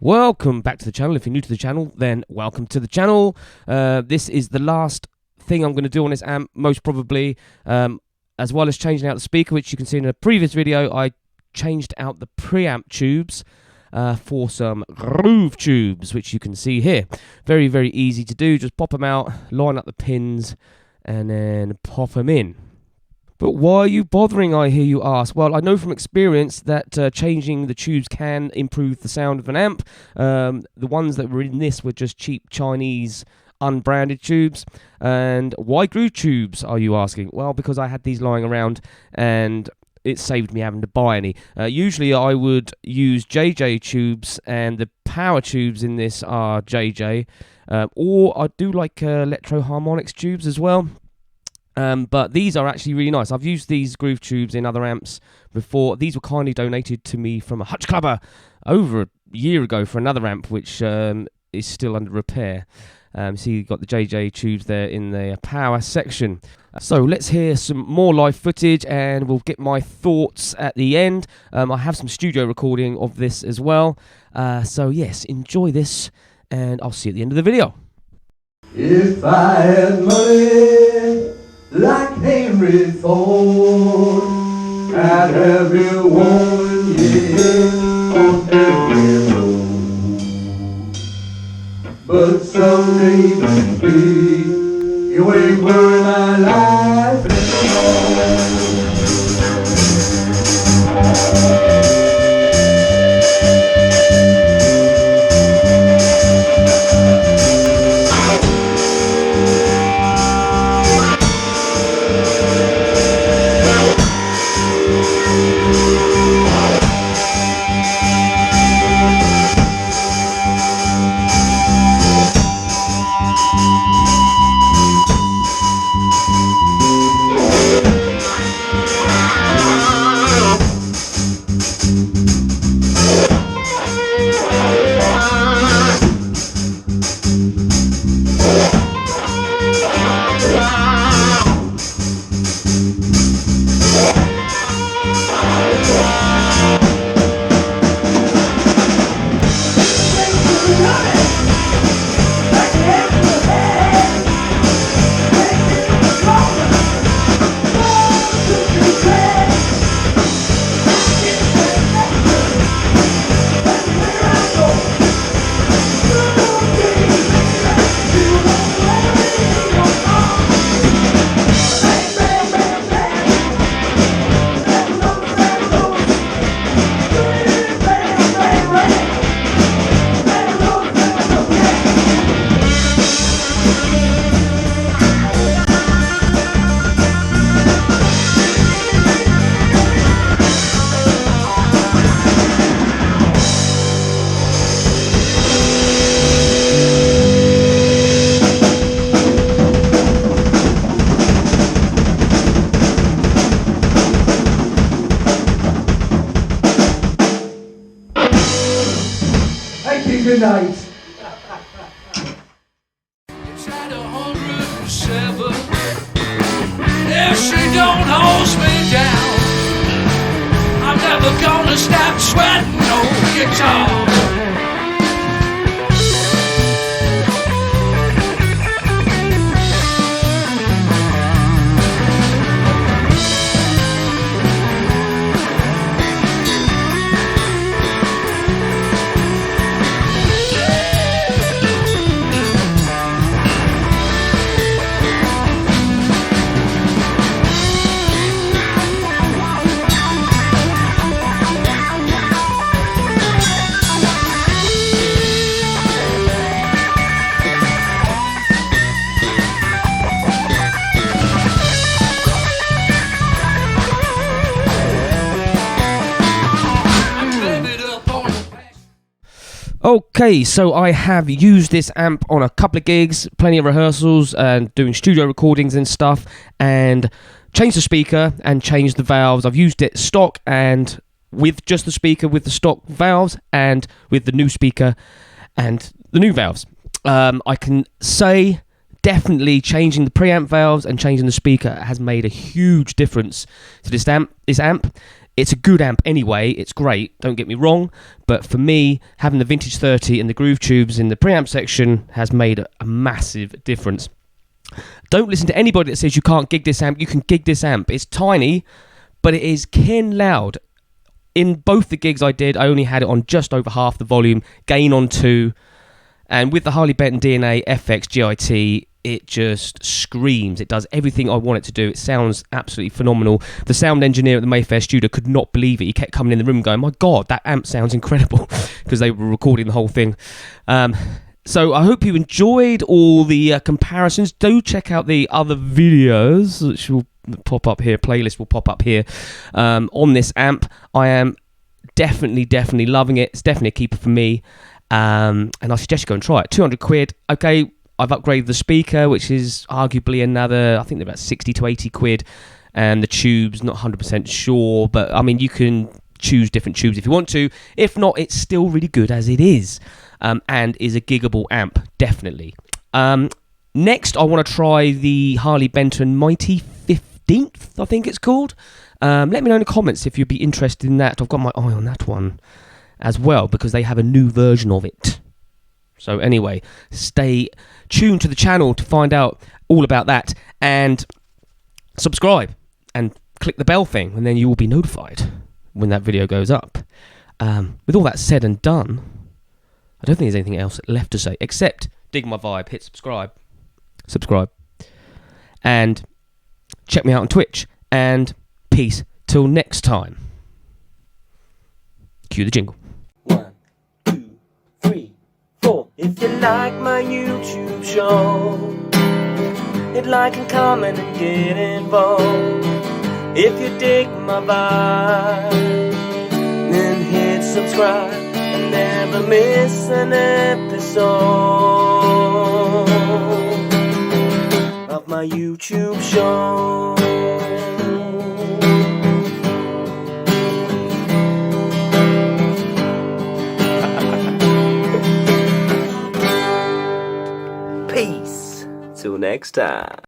Welcome back to the channel. If you're new to the channel, then welcome to the channel. This is the last thing I'm going to do on this amp, most probably, as well as changing out the speaker, which you can see in a previous video. I changed out the preamp tubes for some groove tubes, which you can see here. Very, very easy to do. Just pop them out, line up the pins, and then pop them in. But why are you bothering, I hear you ask? Well, I know from experience that changing the tubes can improve the sound of an amp. The ones that were in this were just cheap Chinese unbranded tubes. And why groove tubes, are you asking? Well, because I had these lying around and it saved me having to buy any. Usually I would use JJ tubes, and the power tubes in this are JJ. Or I do like Electro Harmonix tubes as well. But these are actually really nice. I've used these groove tubes in other amps before. These were kindly donated to me from a Hutch clubber over a year ago for another amp, which is still under repair. See, you've got the JJ tubes there in the power section. So let's hear some more live footage, and we'll get my thoughts at the end. I have some studio recording of this as well. So yes, enjoy this, and I'll see you at the end of the video. If I had money like Henry Ford, I'd have you woman, yeah, on every road. But someday, baby, you ain't worth my life anymore. Good night. It's at 107. If she don't hose me down, I'm never gonna stop sweating no guitar. Okay, so I have used this amp on a couple of gigs, plenty of rehearsals, and doing studio recordings and stuff, and changed the speaker and changed the valves. I've used it stock and with just the speaker with the stock valves, and with the new speaker and the new valves. I can say definitely changing the preamp valves and changing the speaker has made a huge difference to this amp. It's a good amp anyway, it's great, don't get me wrong, but for me, having the Vintage 30 and the groove tubes in the preamp section has made a massive difference. Don't listen to anybody that says you can't gig this amp. You can gig this amp. It's tiny, but it is kin loud. In both the gigs I did, I only had it on just over half the volume, gain on 2, and with the Harley Benton DNAFx GiT, it just screams. It does everything I want it to do. It sounds absolutely phenomenal. The sound engineer at the Mayfair studio could not believe it. He kept coming in the room going, my God, that amp sounds incredible, because they were recording the whole thing. So I hope you enjoyed all the comparisons. Do check out the other videos, which will pop up here. Playlist will pop up here on this amp. I am definitely loving it. It's definitely a keeper for me. And I suggest you go and try it. 200 quid. Okay, I've upgraded the speaker, which is arguably another, I think they're about 60 to 80 quid. And the tubes, not 100% sure. But, I mean, you can choose different tubes if you want to. If not, it's still really good as it is. And is a giggable amp, definitely. Next, I want to try the Harley Benton Mighty 15th, I think it's called. Let me know in the comments if you'd be interested in that. I've got my eye on that one as well, because they have a new version of it. So anyway, stay tuned to the channel to find out all about that. And subscribe and click the bell thing, and then you will be notified when that video goes up. With all that said and done, I don't think there's anything else left to say, except dig my vibe, hit subscribe, and check me out on Twitch, and peace till next time. Cue the jingle. 1, 2, 3, 4. If you like my YouTube show, hit like and comment and get involved. If you dig my vibe, then hit subscribe. Never miss an episode of my YouTube show. Peace. Till next time.